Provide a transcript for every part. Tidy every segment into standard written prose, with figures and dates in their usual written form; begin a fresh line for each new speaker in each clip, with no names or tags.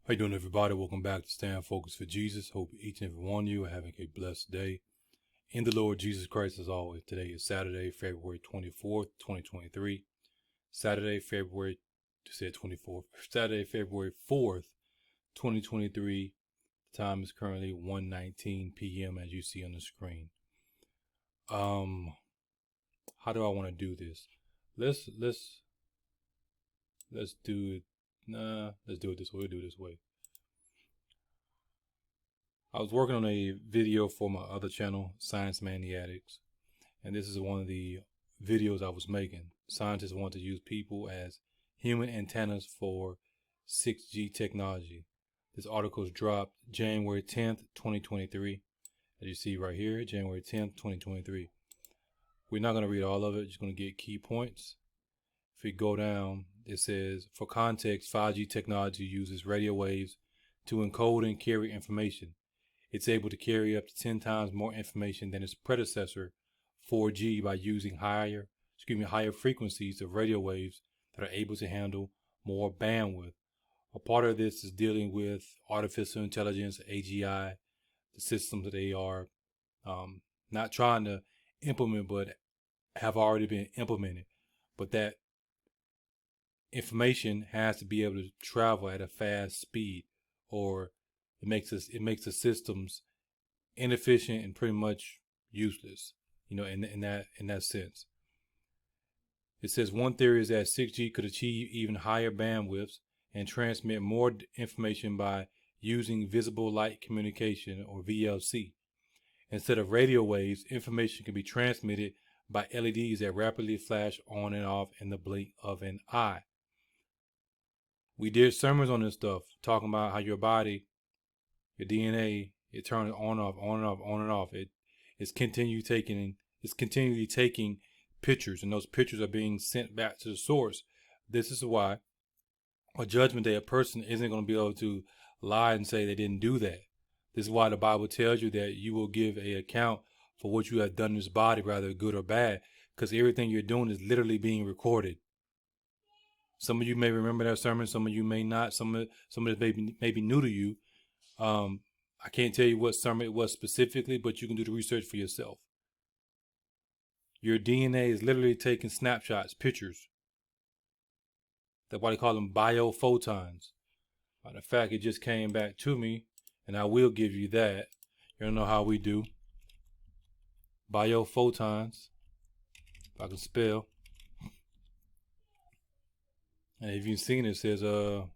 How you doing, everybody? Welcome back to Stand Focused for Jesus. Hope each and every one of you are having a blessed day in the Lord Jesus Christ. As always, today is Saturday, February 24th, 2023. Saturday, February 4th, 2023. The time is currently 1:19 p.m. as you see on the screen. How do I want to do this? Let's do it. Let's do it this way. We'll do it this way. I was working on a video for my other channel, Science Maniatics, and this is one of the videos I was making. Scientists want to use people as human antennas for 6G technology. This article is dropped January 10th, 2023. As you see right here, January 10th, 2023. We're not going to read all of it, just going to get key points. If we go down, it says, for context, 5G technology uses radio waves to encode and carry information. It's able to carry up to 10 times more information than its predecessor, 4G, by using higher frequencies of radio waves that are able to handle more bandwidth. A part of this is dealing with artificial intelligence, AGI, the systems that they are not trying to implement, but have already been implemented. But that information has to be able to travel at a fast speed, or it makes the systems inefficient and pretty much useless, in that sense. It says one theory is that 6G could achieve even higher bandwidths and transmit more information by using visible light communication, or VLC. Instead of radio waves, information can be transmitted by LEDs that rapidly flash on and off in the blink of an eye. We did sermons on this stuff, talking about how your body, your DNA, it turns on and off, on and off, on and off. It's continually taking pictures, and those pictures are being sent back to the source. This is why on Judgment Day, a person isn't going to be able to lie and say they didn't do that. This is why the Bible tells you that you will give an account for what you have done in this body, whether good or bad, because everything you're doing is literally being recorded. Some of you may remember that sermon, some of you may not. Some of it may be new to you. I can't tell you what sermon it was specifically, but you can do the research for yourself. Your DNA is literally taking snapshots, pictures. That's why they call them bio-photons. Matter of fact, it just came back to me, and I will give you that. You don't know how we do. Bio-photons, if I can spell. And if you've seen it, it says the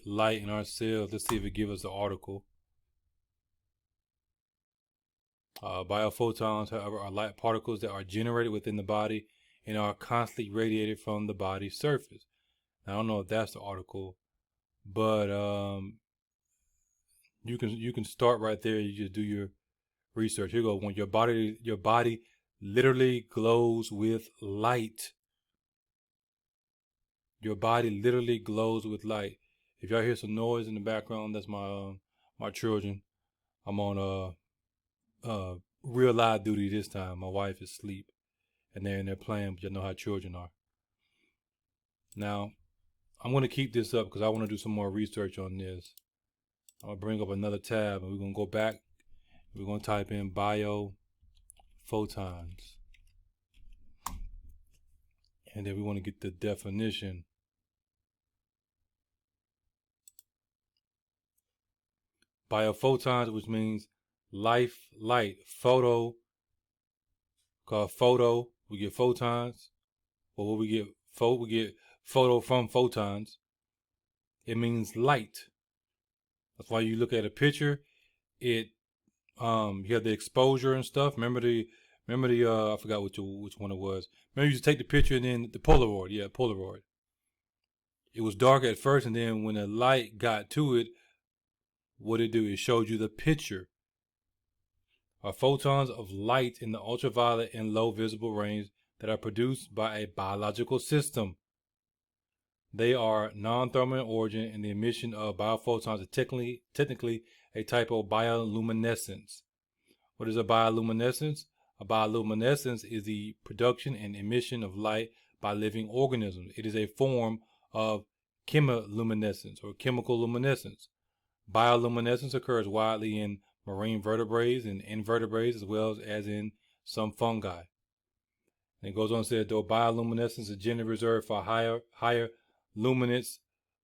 light in our cells. Let's see if it gives us the article. Biophotons, however, are light particles that are generated within the body and are constantly radiated from the body's surface. Now, I don't know if that's the article, but you can start right there. You just do your research. Here you go. When your body literally glows with light. Your body literally glows with light. If y'all hear some noise in the background, that's my children. I'm on real live duty this time. My wife is asleep, and they're in there playing, but you know how children are. Now, I'm going to keep this up because I want to do some more research on this. I'm going to bring up another tab, and we're going to go back. We're going to type in biophotons. And then we want to get the definition. Biophotons, which means light. Photo, called photo. We get photons. Well, what we get photo from photons. It means light. That's why you look at a picture. You have the exposure and stuff. Remember the I forgot which one it was. Remember you just take the picture and then the Polaroid. Yeah, Polaroid. It was dark at first, and then when the light got to it, what it do? It showed you the picture. Are photons of light in the ultraviolet and low visible range that are produced by a biological system. They are non-thermal in origin, and the emission of biophotons is technically a type of bioluminescence. What is a bioluminescence? A bioluminescence is the production and emission of light by living organisms. It is a form of chemiluminescence or chemical luminescence. Bioluminescence occurs widely in marine vertebrates and invertebrates as well as in some fungi. And it goes on to say, though bioluminescence is generally reserved for higher luminance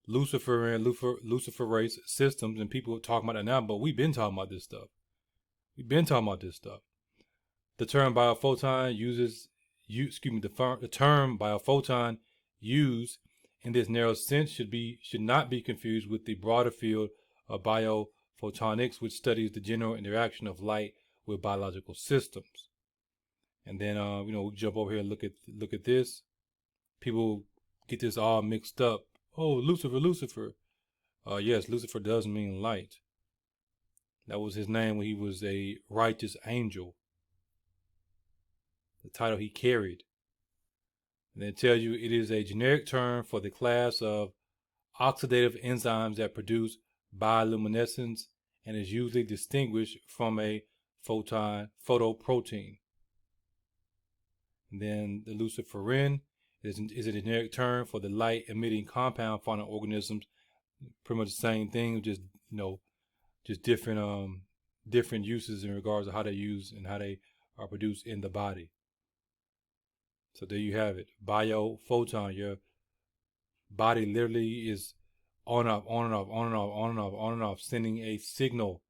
Lucifer and Luciferase systems, and people are talking about it now, but we've been talking about this stuff. The term biophoton the term biophoton used in this narrow sense should not be confused with the broader field of bio-photonics, which studies the general interaction of light with biological systems. And then we jump over here and look at this. People get this all mixed up. Oh, Lucifer. Yes, Lucifer does mean light. That was his name when he was a righteous angel. The title he carried. And they tell you it is a generic term for the class of oxidative enzymes that produce bioluminescence and is usually distinguished from a photoprotein. And then the luciferin is a generic term for the light emitting compound found in organisms. Pretty much the same thing, just different uses in regards to how they're used and how they are produced in the body. So there you have it. Biophoton. Your body literally is on and off, sending signals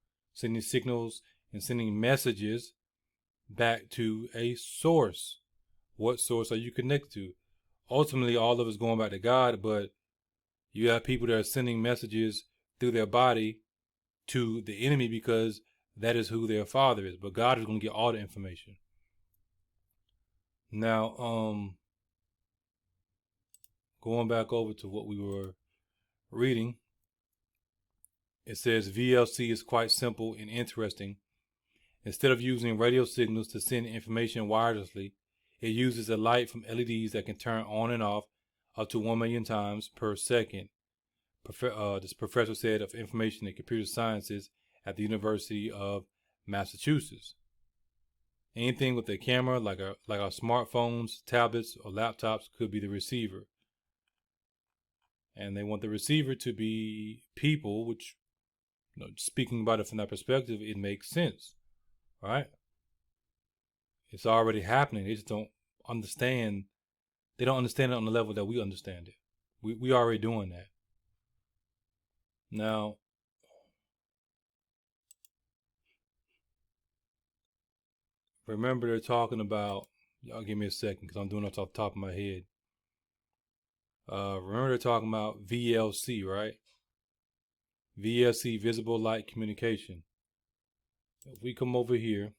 and sending messages back to a source. What source are you connected to? Ultimately, all of it's going back to God, but you have people that are sending messages through their body to the enemy because that is who their father is. But God is going to get all the information. Now, going back over to what we were reading, it says VLC is quite simple and interesting. Instead of using radio signals to send information wirelessly, it uses a light from LEDs that can turn on and off up to 1 million times per second. This professor said of information and computer sciences at the University of Massachusetts. Anything with a camera, like our smartphones, tablets, or laptops, could be the receiver. And they want the receiver to be people, which, speaking about it from that perspective, it makes sense, right? It's already happening. They just don't understand. They don't understand it on the level that we understand it. We already doing that. Now, remember they're talking about, y'all give me a second because I'm doing it off the top of my head. Remember they're talking about VLC, right? VLC, visible light communication. If we come over here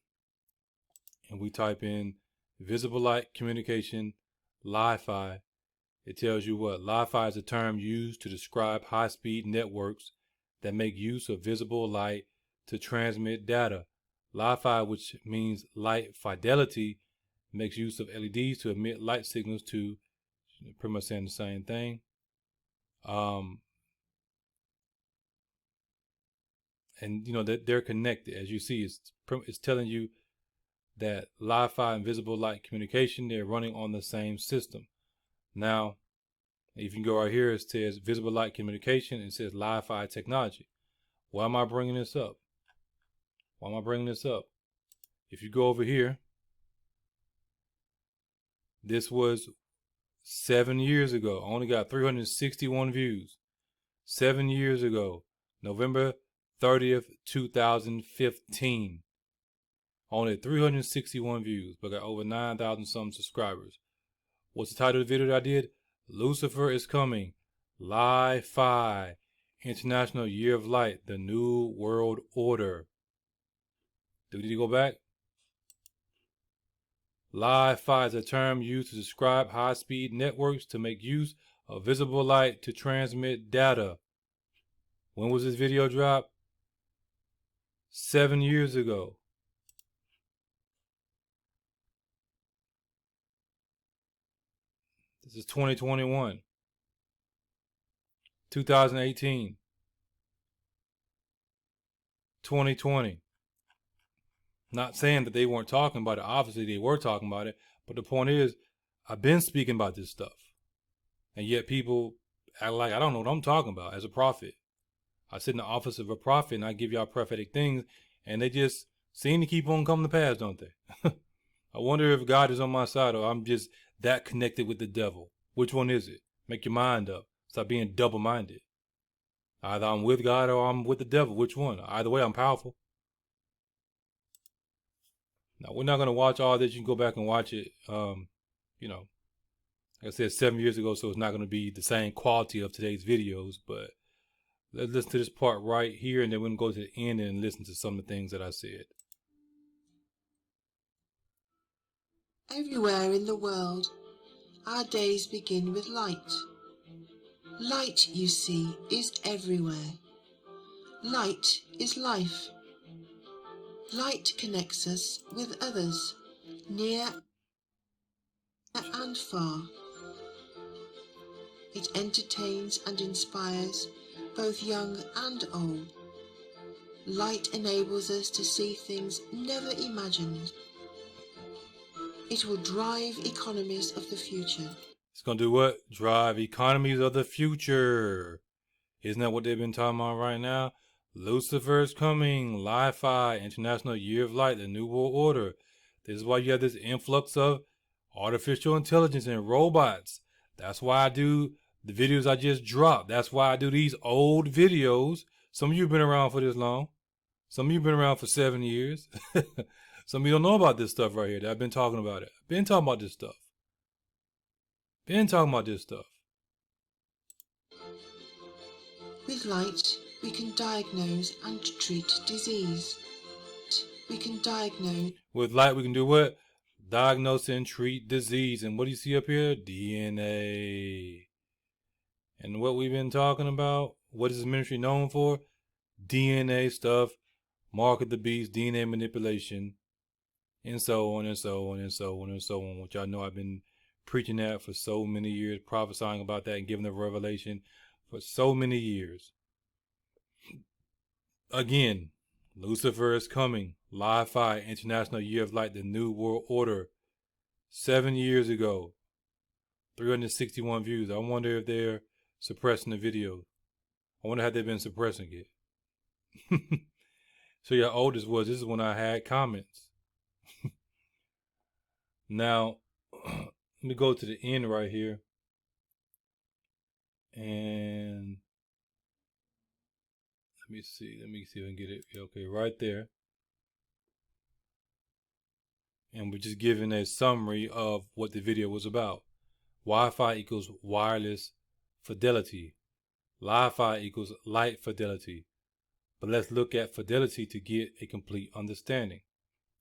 and we type in visible light communication, LiFi, it tells you what? LiFi is a term used to describe high-speed networks that make use of visible light to transmit data. LiFi, which means light fidelity, makes use of LEDs to emit light signals to, pretty much saying the same thing. And that they're connected. As you see, it's telling you that LiFi and visible light communication, they're running on the same system. Now, if you can go right here, it says visible light communication, and it says LiFi technology. Why am I bringing this up? If you go over here, this was 7 years ago. I only got 361 views. 7 years ago, November 30th, 2015. Only 361 views, but got over 9,000 some subscribers. What's the title of the video that I did? Lucifer is coming. LiFi. International Year of Light. The New World Order. Do we need to go back? LiFi is a term used to describe high-speed networks to make use of visible light to transmit data. When was this video dropped? 7 years ago. This is 2021. 2018. 2020. Not saying that they weren't talking about it. Obviously, they were talking about it. But the point is, I've been speaking about this stuff. And yet people act like I don't know what I'm talking about as a prophet. I sit in the office of a prophet and I give y'all prophetic things, and they just seem to keep on coming to pass, don't they? I wonder if God is on my side or I'm just that connected with the devil. Which one is it? Make your mind up. Stop being double-minded. Either I'm with God or I'm with the devil. Which one? Either way, I'm powerful. Now, we're not going to watch all this. You can go back and watch it, you know, like I said, 7 years ago, so it's not going to be the same quality of today's videos. But let's listen to this part right here, and then we're going to go to the end and listen to some of the things that I said.
Everywhere in the world, our days begin with light. Light, you see, is everywhere. Light is life. Light connects us with others, near and far. It entertains and inspires both young and old. Light enables us to see things never imagined. It will drive economies of the future.
It's going to do what? Drive economies of the future. Isn't that what they've been talking about right now? Lucifer is coming. LiFi, International Year of Light, the New World Order. This is why you have this influx of artificial intelligence and robots. That's why I do the videos I just dropped. That's why I do these old videos. Some of you have been around for this long. Some of you have been around for 7 years. Some of you don't know about this stuff right here that I've been talking about it. I've been talking about this stuff.
With light, we can diagnose and treat disease. We can diagnose.
With light, we can do what? Diagnose and treat disease. And what do you see up here? DNA. And what we've been talking about, what is this ministry known for? DNA stuff, mark of the beast, DNA manipulation, and so on and so on and so on and so on, which I know I've been preaching that for so many years, prophesying about that and giving the revelation for so many years. Again, Lucifer is coming. LiFi, International Year of Light, the New World Order. 7 years ago. 361 views. I wonder if they're suppressing the video. I wonder how they've been suppressing it. So your oldest was, this is when I had comments. Now, let me go to the end right here. And let me see if I can get it. Okay, right there. And we're just giving a summary of what the video was about. Wi-Fi equals wireless fidelity. LiFi equals light fidelity. But let's look at fidelity to get a complete understanding.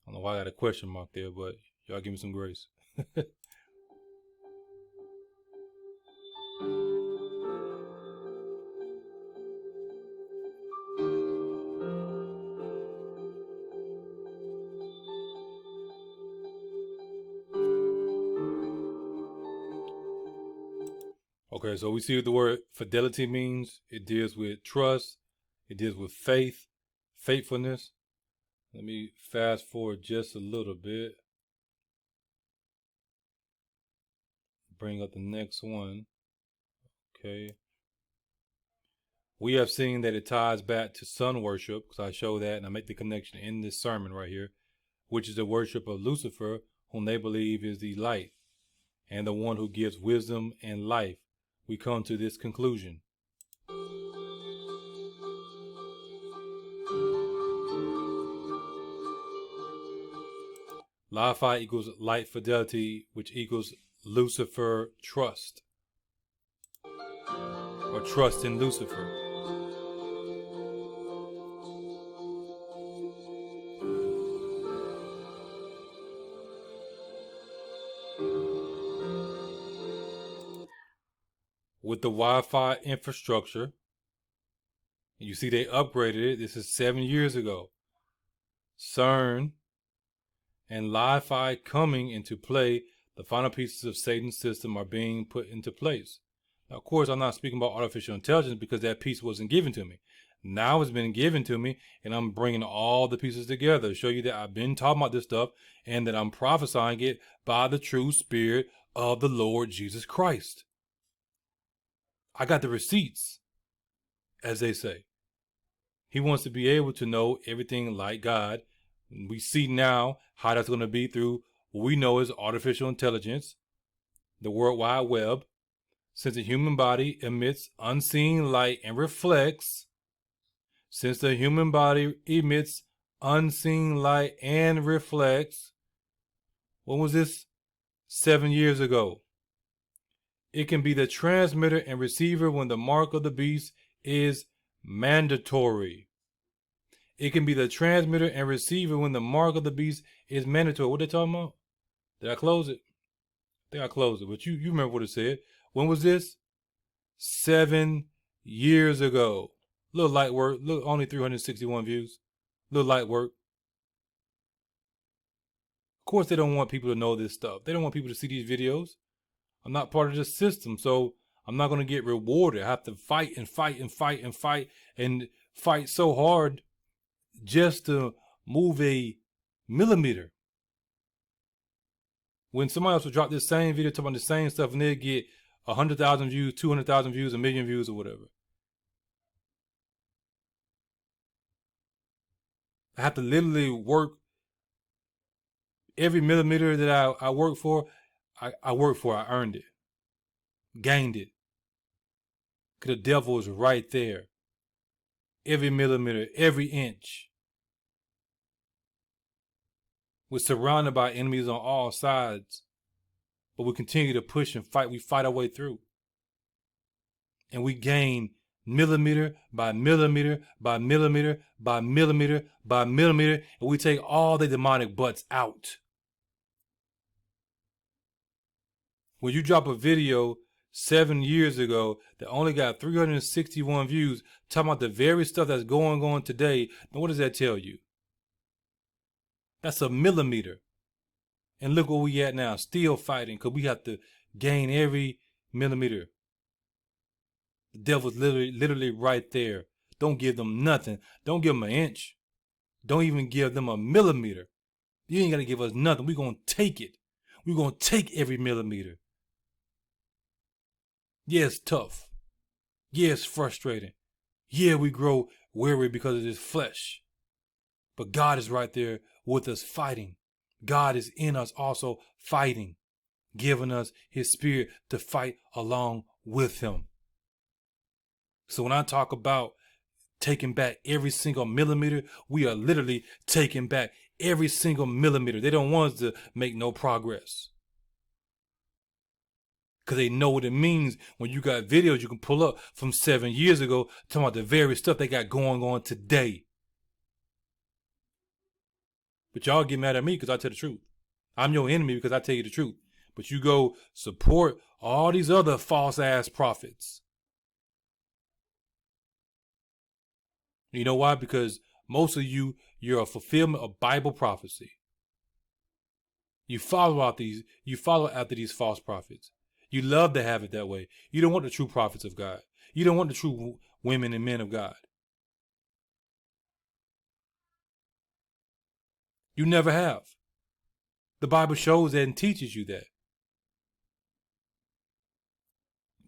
I don't know why I got a question mark there, but y'all give me some grace. Okay, so we see what the word fidelity means. It deals with trust. It deals with faith, faithfulness. Let me fast forward just a little bit. Bring up the next one. Okay. We have seen that it ties back to sun worship, because I show that and I make the connection in this sermon right here, which is the worship of Lucifer, whom they believe is the light and the one who gives wisdom and life. We come to this conclusion. LiFi equals light fidelity, which equals Lucifer trust, or trust in Lucifer. With the Wi-Fi infrastructure, you see they upgraded it. This is 7 years ago. CERN and LiFi coming into play, the final pieces of Satan's system are being put into place. Now, of course, I'm not speaking about artificial intelligence because that piece wasn't given to me. Now it's been given to me, and I'm bringing all the pieces together to show you that I've been talking about this stuff and that I'm prophesying it by the true Spirit of the Lord Jesus Christ. I got the receipts, as they say. He wants to be able to know everything like God. We see now how that's going to be through what we know as artificial intelligence, the World Wide Web. Since the human body emits unseen light and reflects, since the human body emits unseen light and reflects, when was this? 7 years ago. It can be the transmitter and receiver when the mark of the beast is mandatory. It can be the transmitter and receiver when the mark of the beast is mandatory. What they talking about? Did I close it? I think I closed it, but you remember what it said. When was this? 7 years ago. Little light work. Look, only 361 views. Little light work. Of course, they don't want people to know this stuff. They don't want people to see these videos. I'm not part of the system, so I'm not going to get rewarded. I have to fight and fight and fight and fight and fight so hard just to move a millimeter. When somebody else will drop this same video talking about the same stuff and they'll get 100,000 views, 200,000 views, 1 million views or whatever. I have to literally work every millimeter that I work for. I earned it, gained it. Because the devil is right there. Every millimeter, every inch. We're surrounded by enemies on all sides, but we continue to push and fight. We fight our way through. And we gain millimeter by millimeter by millimeter by millimeter by millimeter, and we take all the demonic butts out. When you drop a video 7 years ago that only got 361 views, talking about the very stuff that's going on today, then what does that tell you? That's a millimeter. And look where we at now, still fighting, because we have to gain every millimeter. The devil's literally right there. Don't give them nothing. Don't give them an inch. Don't even give them a millimeter. You ain't got to give us nothing. We're going to take it. We're going to take every millimeter. Yeah, it's tough. Yeah, it's frustrating. Yeah, we grow weary because of this flesh. But God is right there with us fighting. God is in us also fighting, giving us his spirit to fight along with him. So when I talk about taking back every single millimeter, we are literally taking back every single millimeter. They don't want us to make no progress. Because they know what it means when you got videos you can pull up from 7 years ago talking about the very stuff they got going on today. But y'all get mad at me because I tell the truth. I'm your enemy because I tell you the truth. But you go support all these other false ass prophets. You know why? Because most of you're a fulfillment of Bible prophecy. You follow after these false prophets. You love to have it that way. You don't want the true prophets of God. You don't want the true women and men of God. You never have. The Bible shows that and teaches you that.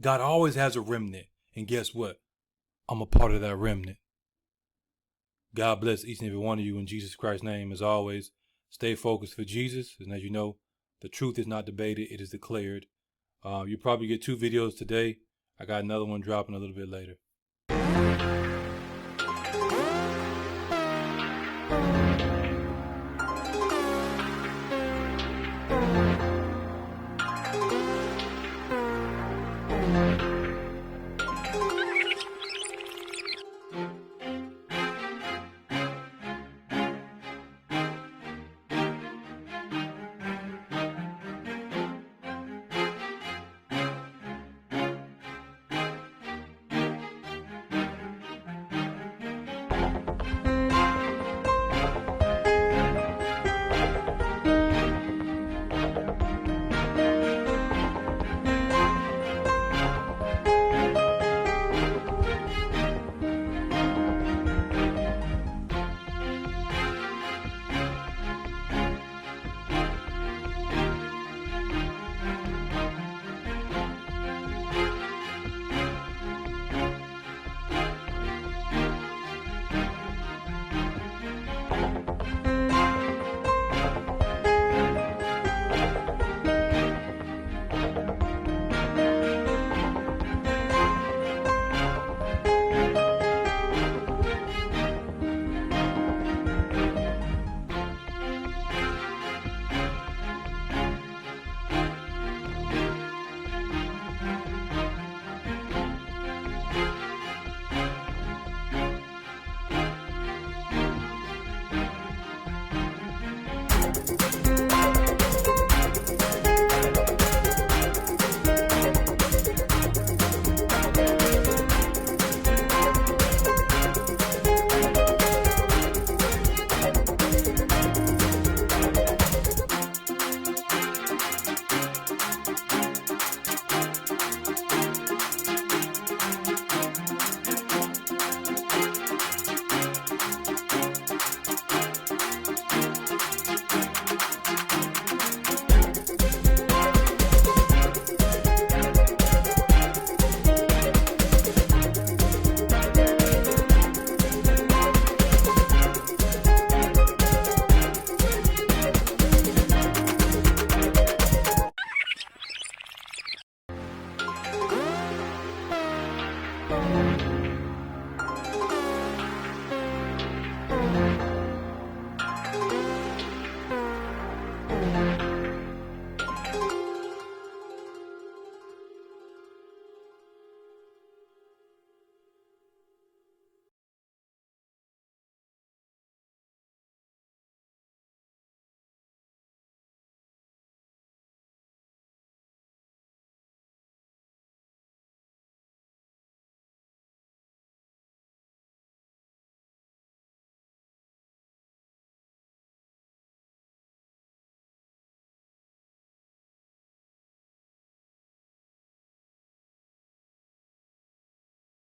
God always has a remnant. And guess what? I'm a part of that remnant. God bless each and every one of you in Jesus Christ's name. As always, stay focused for Jesus. And as you know, the truth is not debated. It is declared. You probably get 2 videos today. I got another one dropping a little bit later.